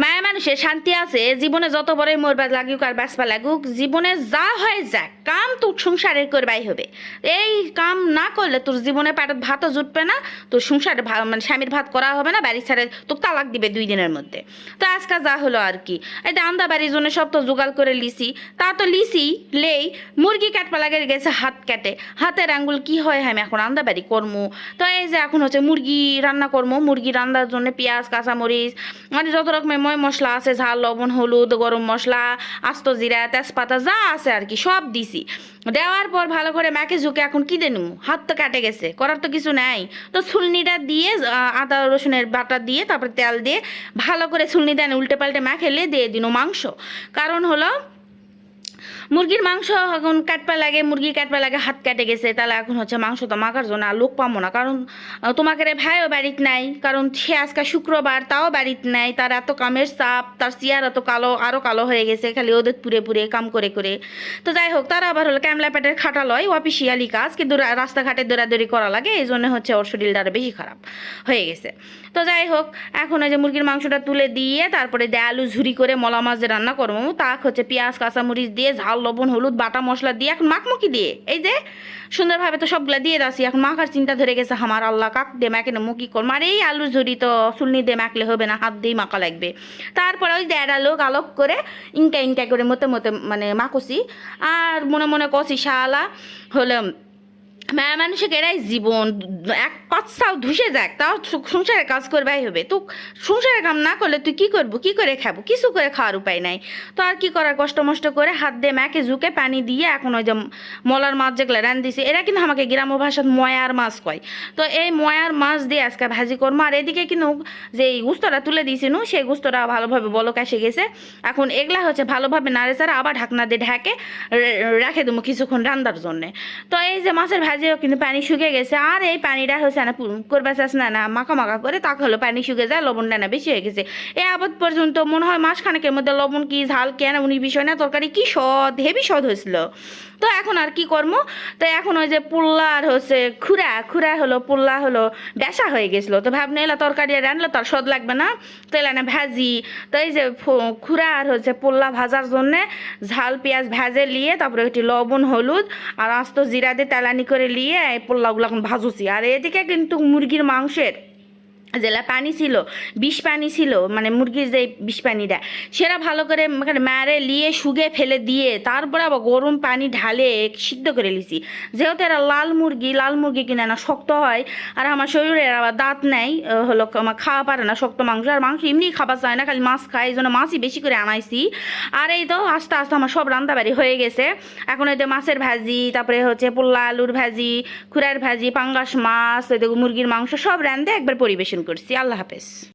মায়া মানুষের শান্তি আছে জীবনে যত বড় মরবা লাগুক আর বাঁচবা লাগুক জীবনে যা হয়ে যাক কাম তোর সংসারের করবাই হবে। এই কাম না করলে তোর জীবনে পেটত ভাতও জুটবে না, তোর সংসারে মানে স্বামীর ভাত করা হবে না, বাড়ি ছেড়ে তোর তালাক দিবে 2 দিনের মধ্যে। তো আজকে যা হলো আর কি, এই আন্দা বাড়ির জন্য সব তো জোগাড় করে লিসি, তা তো লিসি লেই মুরগি কাটপা লাগে গেছে হাত কাটে, হাতের আঙ্গুল কি হয় আমি এখন আন্দা বাড়ি করমু। তো এই যে এখন হচ্ছে মুরগি রান্না করবো, মুরগি রান্নার জন্য পেঁয়াজ কাঁচামরিচ মানে যত রকমের ময় মশলা আছে, ঝাল লবণ হলুদ গরম মশলা আস্ত জিরা তেজপাতা যা আছে আর কি সব দিছি। দেওয়ার পর ভালো করে মাকে ঝুঁকে এখন কি দেনু, হাত তো কাটে গেছে, করার তো কিছু নাই। তো ছুলনিটা দিয়ে আদা রসুনের বাটা দিয়ে তারপরে তেল দিয়ে ভালো করে ছুলনি দেন উল্টে পাল্টে মাখেলে দিয়ে দিনু মাংস। কারণ হলো মুরগির মাংস এখন কাটপা লাগে, মুরগি কাটপা লাগে হাত কেটে গেছে, তাহলে এখন হচ্ছে মাংস তো মাখার জন্য আর লোক পাবো না। কারণ তোমাকে রে ভাইও বাড়িতে নাই, কারণ সে আজকে শুক্রবার তাও বাড়িতে নাই, তার এত কামের চাপ, তার চেয়ার এত কালো আরও কালো হয়ে গেছে খালি ওদের পুরে পুরে কাম করে করে। তো যাই হোক, তারা আবার হলো ক্যামলা প্যাটের খাটা লয় অফিসিয়ালি কাজ, কিন্তু রাস্তাঘাটে দৌড়াদৌড়ি করা লাগে, এই জন্য হচ্ছে ওর শরীরটা আরও বেশি খারাপ হয়ে গেছে। তো যাই হোক, এখন ওই যে মুরগির মাংসটা তুলে দিয়ে তারপরে আলু ঝুরি করে মলা মাছ যে রান্না করবো তাক হচ্ছে পেঁয়াজ কাঁচামরিচ দিয়ে ঝাল লবণ হলুদ বাটা মশলা দিয়ে এখন মাখমুখি দিয়ে এই যে সুন্দরভাবে তো সবগুলা দিয়ে দাসি। এখন মাখার চিন্তা ধরে গেছে আমার, আল্লাহ কাক দিয়ে মাকে না মুখি কর, আর এই আলু ঝুরি তো চুলনি দিয়ে মাখলে হবে না, হাত দিয়েই মাখা লাগবে। তারপরে ওই দেড়ালো গালক করে ইনকা ইনকা করে মতে মতে মানে মাখুছি, আর মনে মনে কষি শালা হলো মায়া মানুষের এরাই জীবন, এক পাঁচাও ধুসে যাক তাও সংসারে কাজ করবাই হবে। তো সংসারে কাম না করলে তুই কি করবো, কি করে খাবো, কিছু করে খাওয়ার উপায় নাই। তো আর কি করার, কষ্ট মষ্ট করে হাত দিয়ে ম্যাকে ঝুঁকে পানি দিয়ে এখন ওই যে মলার মাছ যেগুলো রান দিছে, এরা কিন্তু আমাকে গ্রাম্য ভাষাত ময়ার মাছ কয়। তো এই ময়ার মাছ দিয়ে আজকে ভাজি করবো। আর এদিকে কিন্তু যে গুস্তটা তুলে দিয়েছি নু, সেই গুস্তটা ভালোভাবে বলক এসে গেছে। এখন এগুলা হচ্ছে ভালোভাবে নাড়ে চাড়া আবার ঢাকনা দিয়ে ঢাকে রেখে দেবো কিছুক্ষণ রান্নার জন্যে। তো এই যে মাছের ভাজিও কিন্তু পানি শুকিয়ে গেছে, আর এই পানিটা হচ্ছে না করবা চাস না না মাখা মাখা করে তাকে হলো পানি শুকে যায়, লবণটা না বেশি হয়ে গেছে। এই আবাদ পর্যন্ত মনে হয় মাসখানেকের মধ্যে লবণ কি ঝাল কেন উনি বিষয় না, তরকারি কি স্বাদ হেভি স্বাদ হয়েছিল। তো এখন আর কি করবো, তো এখন ওই যে পোল্লা আর হচ্ছে খুরা হলো পোল্লা হলো বেসা হয়ে গেছিলো। তো ভাবনা এলা তরকারি রানলে তার স্বাদ লাগবে না, তো এলা না ভাজি। তো এই যে খুরা আর হচ্ছে পোল্লা ভাজার জন্যে ঝাল পেঁয়াজ ভেজে নিয়ে তারপরে একটি লবণ হলুদ আর আস্ত জিরা দিয়ে তেলানি করে নিয়ে এই পোল্লাগুলো এখন ভাজুছি। আর এদিকে কিন্তু মুরগির মাংসের যেলা পানি ছিল বিষ পানি ছিল, মানে মুরগির যে বিষ পানিটা সেটা ভালো করে মারে লিয়ে শুগে ফেলে দিয়ে তারপরে আবার গরম পানি ঢালে সিদ্ধ করে লিছি। যেহেতু এরা লাল মুরগি কিনে না শক্ত হয়, আর আমার শরীরের আবার দাঁত নেই হলো আমার খাওয়া পারে না শক্ত মাংস, আর মাংস এমনি খাবার চায় না, খালি মাছ খায়, এই জন্য মাছই বেশি করে আনাইছি। আর এই তো আস্তে আস্তে আমার সব রান্নাবাড়ি হয়ে গেছে। এখন এই তো মাছের ভাজি, তারপরে হচ্ছে পোল্লা আলুর ভাজি, খুরার ভাজি, পাঙ্গাস মাছ, মুরগির মাংস সব রান্ধে একবার পরিবেশন করছি। আল্লাহ হাফেজ।